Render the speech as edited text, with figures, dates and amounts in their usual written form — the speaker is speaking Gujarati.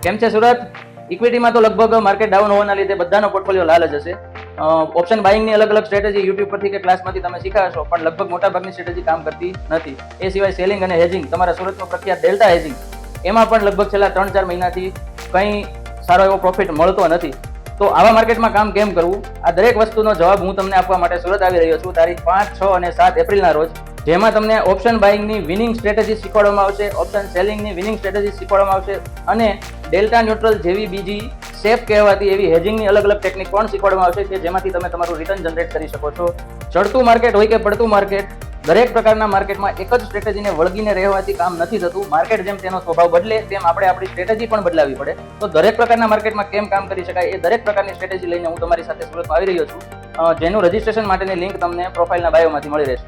કેમ છે સુરત? ઇક્વિટીમાં તો લગભગ માર્કેટ ડાઉન હોવાના લીધે બધાનો પોર્ટફોલિયો લાલ જ હશે. ઓપ્શન બાઇંગની અલગ અલગ સ્ટ્રેટેજી યુટ્યુબ પરથી કે ક્લાસમાંથી તમે શીખાશો, પણ લગભગ મોટાભાગની સ્ટ્રેટેજી કામ કરતી નથી. એ સિવાય સેલિંગ અને હેજિંગ, તમારા સુરતનું પ્રખ્યાત ડેલ્ટા હેજિંગ, એમાં પણ લગભગ છેલ્લા 3-4 મહિનાથી કંઈ સારો એવો પ્રોફિટ મળતો નથી. તો આવા માર્કેટમાં કામ કેમ કરવું, આ દરેક વસ્તુનો જવાબ હું તમને આપવા માટે સુરત આવી રહ્યો છું તારીખ 5, 6 અને 7 એપ્રિલના રોજ, જેમાં તમને ઓપ્શન બાઇંગની વિનિંગ સ્ટ્રેટેજી શીખવાડવામાં આવશે, ઓપ્શન સેલિંગની વિનિંગ સ્ટ્રેટેજી શીખવાડવામાં આવશે અને ડેલ્ટા ન્યુટ્રલ જેવી બીજી સેફ કહેવાતી એવી હેજિંગની અલગ અલગ ટેકનિક પણ શીખવાડવામાં આવશે કે જેમાંથી તમે તમારું રિટર્ન જનરેટ કરી શકો છો. ચડતું માર્કેટ હોય કે પડતું માર્કેટ, દરેક પ્રકારના માર્કેટમાં એક જ સ્ટ્રેટેજીને વળગીને રહેવાથી કામ નથી થતું. માર્કેટ જેમ તેનો સ્વભાવ બદલે તેમ આપણે આપણી સ્ટ્રેટેજી પણ બદલાવી પડે. તો દરેક પ્રકારના માર્કેટમાં કેમ કામ કરી શકાય એ દરેક પ્રકારની સ્ટ્રેટેજી લઈને હું તમારી સાથે સુરતમાં આવી રહ્યો છું, જેનું રજીસ્ટ્રેશન માટેની લિંક તમને પ્રોફાઇલના બાયોમાંથી મળી રહેશે.